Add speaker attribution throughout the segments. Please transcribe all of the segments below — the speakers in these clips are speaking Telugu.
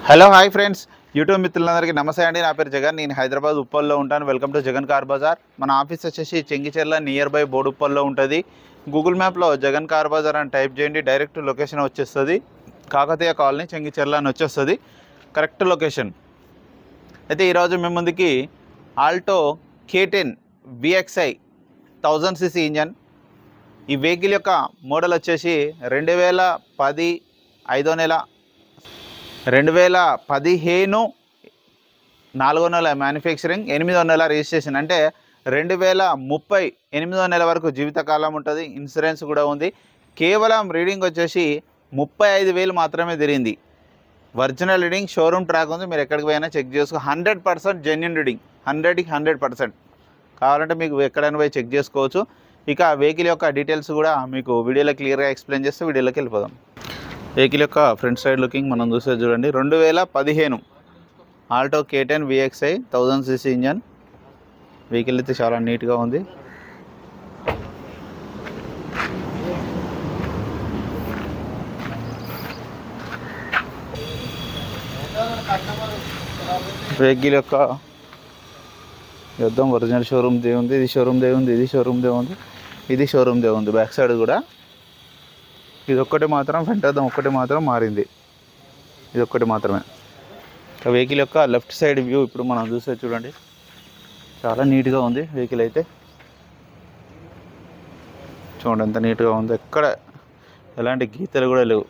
Speaker 1: హలో హాయ్ ఫ్రెండ్స్, యూట్యూబ్ మిత్రులందరికీ నమస్తే అండి. నా పేరు జగన్. నేను హైదరాబాద్ ఉప్పల్లో ఉంటాను. Welcome to Jagan car Bazaar. మన ఆఫీస్ వచ్చేసి చెంగిచెర్ల నియర్ బై బోడుప్పల్లో ఉంటుంది. గూగుల్ మ్యాప్లో జగన్ కార్ బజార్ అని టైప్ చేయండి, డైరెక్ట్ లొకేషన్ వచ్చేస్తుంది. కాకతీయ కాలనీ చెంగిచెర్ల అని వచ్చేస్తుంది కరెక్ట్ లొకేషన్. అయితే ఈరోజు మేము ముందుకి Alto K10 VXI 1000cc engine. ఈ వెహికల్ యొక్క మోడల్ వచ్చేసి 2010 5వ నెల 2015 4వ నెల మ్యానుఫ్యాక్చరింగ్, 8వ నెల రిజిస్ట్రేషన్. అంటే 2030 8వ నెల వరకు జీవితకాలం ఉంటుంది. ఇన్సూరెన్స్ కూడా ఉంది. కేవలం రీడింగ్ వచ్చేసి 35,000 మాత్రమే తిరిగింది. ఒరిజినల్ రీడింగ్, షోరూమ్ ట్రాక్ ఉంది. మీరు ఎక్కడికి పోయినా చెక్ చేసుకో. 100% జెన్యున్ రీడింగ్, 100కి 100%. కావాలంటే మీకు ఎక్కడైనా పోయి చెక్ చేసుకోవచ్చు. ఇక వెహికల్ యొక్క డీటెయిల్స్ కూడా మీకు వీడియోలో క్లియర్గా ఎక్స్ప్లెయిన్ చేస్తే వీడియోలోకి వెళ్ళిపోదాం. వెహికల్ యొక్క ఫ్రంట్ సైడ్ లుకింగ్ మనం చూస్తే చూడండి. 2015 Alto K10 VXI 1000cc engine. Vehicle అయితే చాలా నీట్గా ఉంది. వెహికల్ యొక్క యుద్ధం ఒరిజినల్ షోరూమ్ దే ఉంది. ఇది షోరూమ్ దే ఉంది, ఇది షోరూమ్ దే ఉంది, ఇది షోరూమ్ దే ఉంది. బ్యాక్ సైడ్ కూడా ఇది ఒక్కటి మాత్రం, ఫ్రంట్ అద్దం ఒక్కటి మాత్రం మారింది. ఇది ఒక్కటి మాత్రమే. వెహికల్ యొక్క లెఫ్ట్ సైడ్ వ్యూ ఇప్పుడు మనం చూస్తే చూడండి. చాలా నీట్గా ఉంది వెహికల్ అయితే. చూడండి ఎంత నీట్గా ఉంది. ఎక్కడ ఎలాంటి గీతలు కూడా లేవు.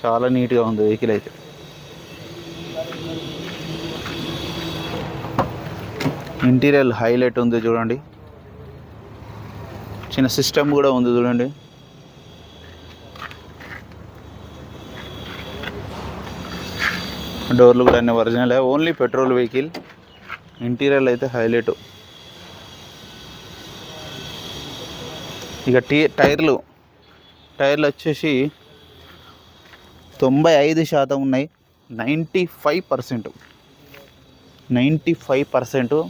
Speaker 1: చాలా నీట్గా ఉంది వెహికల్ అయితే. ఇంటీరియర్ హైలైట్ ఉంది చూడండి. చిన్న సిస్టమ్ కూడా ఉంది చూడండి. డోర్లు కూడా అన్ని original. Only petrol vehicle. Interior అయితే హైలైట్. ఇక టైర్లు వచ్చేసి 95% ఉన్నాయి. 95%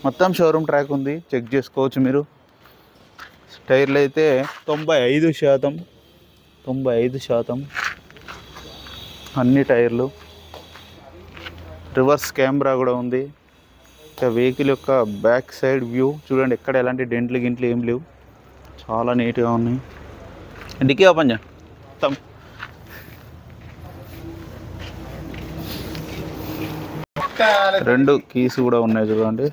Speaker 1: మొత్తం షోరూమ్ ట్రాక్ ఉంది. చెక్ చేసుకోవచ్చు మీరు. టైర్లు అయితే 95% అన్ని టైర్లు. రివర్స్ కెమెరా కూడా ఉంది. ఇక వెహికల్ యొక్క బ్యాక్ సైడ్ వ్యూ చూడండి. ఎక్కడ ఎలాంటి డెంట్లు గింట్లు ఏం లేవు. చాలా నీట్గా ఉన్నాయి. డిక్కీ ఓపెన్ చేస్తాం. రెండు కీస్ కూడా ఉన్నాయి చూడండి.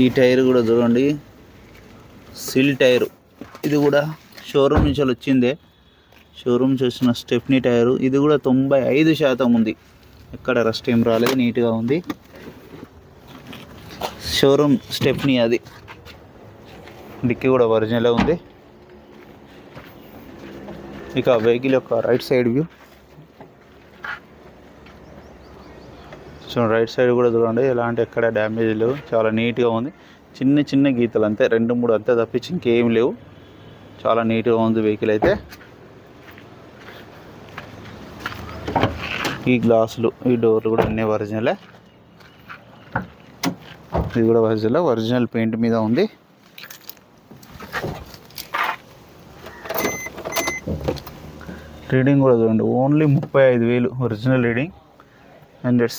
Speaker 1: ఈ టైర్ కూడా చూడండి, సిల్ టైరు. ఇది కూడా షోరూమ్ నుంచి వచ్చిందే. షోరూమ్ చూసిన స్టెప్నీ టైరు. ఇది కూడా 95% ఉంది. ఎక్కడ రస్ట్ ఏం రాలేదు. నీట్గా ఉంది. షోరూమ్ స్టెప్నీ అది. డిక్కీ కూడా ఒరిజినల్ ఉంది. ఇక వెహికల్ యొక్క రైట్ సైడ్ వ్యూ చూడండి. రైట్ సైడ్ కూడా చూడండి. ఎలాంటి ఎక్కడ డ్యామేజ్ లేవు. చాలా నీట్గా ఉంది. చిన్న చిన్న గీతలు అంతే, 2-3 అంతే తప్పించి ఇంకేం లేవు. చాలా నీట్గా ఉంది వెహికల్ అయితే. ఈ గ్లాసులు, ఈ డోర్లు కూడా అన్నీ ఒరిజినలే. ఇది కూడా ఒరిజినల్ పెయింట్ మీద ఉంది. రీడింగ్ కూడా చూడండి. Only 35,000 original reading. Android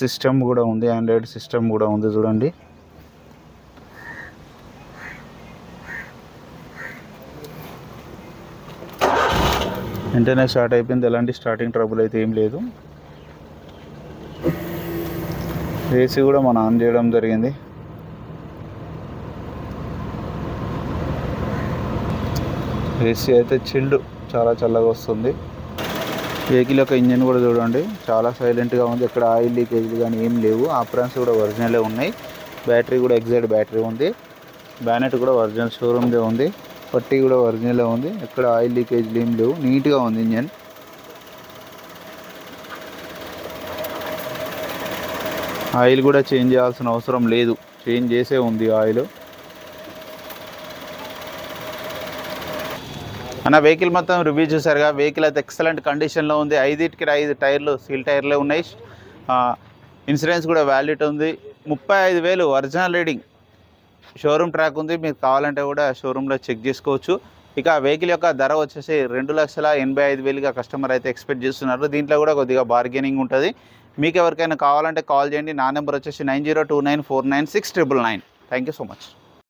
Speaker 1: system కూడా ఉంది. చూడండి. వెంటనే స్టార్ట్ అయిపోయింది. ఎలాంటి స్టార్టింగ్ ట్రబుల్ అయితే ఏం లేదు. ఏసీ కూడా మనం ఆన్ చేయడం జరిగింది. ఏసీ అయితే చిల్డ్, చాలా చల్లగా వస్తుంది. వెహికల్ యొక్క ఇంజన్ కూడా చూడండి. చాలా సైలెంట్గా ఉంది. ఎక్కడ ఆయిల్ లీకేజ్లు కానీ ఏం లేవు. ఆప్రాన్స్ కూడా ఒరిజినలే ఉన్నాయి. బ్యాటరీ కూడా ఎగ్జాక్ట్ బ్యాటరీ ఉంది. బ్యానెట్ కూడా ఒరిజినల్ షోరూమ్దే ఉంది. పట్టీ కూడా ఒరిజినలే ఉంది. ఎక్కడ ఆయిల్ లీకేజ్లు ఏం లేవు. నీట్గా ఉంది ఇంజన్. ఆయిల్ కూడా చేంజ్ చేయాల్సిన అవసరం లేదు. చేంజ్ చేసే ఉంది ఆయిల్. అన్న వెహికల్ మొత్తం రివ్యూ చూసారుగా. వెహికల్ అయితే ఎక్సలెంట్ కండిషన్లో ఉంది. 5 టైర్లు సీల్ టైర్లే ఉన్నాయి. ఇన్సూరెన్స్ కూడా వ్యాలిడ్ ఉంది. 35,000 ఒరిజినల్ రీడింగ్. షోరూమ్ ట్రాక్ ఉంది. మీరు కావాలంటే కూడా షోరూంలో చెక్ చేసుకోవచ్చు. ఇక వెహికల్ యొక్క ధర వచ్చేసి 2,85,000గా కస్టమర్ అయితే ఎక్స్పెక్ట్ చేస్తున్నారు. దీంట్లో కూడా కొద్దిగా బార్గెనింగ్ ఉంటుంది. మీకు ఎవరికైనా కావాలంటే కాల్ చేయండి. నా నెంబర్ వచ్చేసి 9029496999. Thank you so much.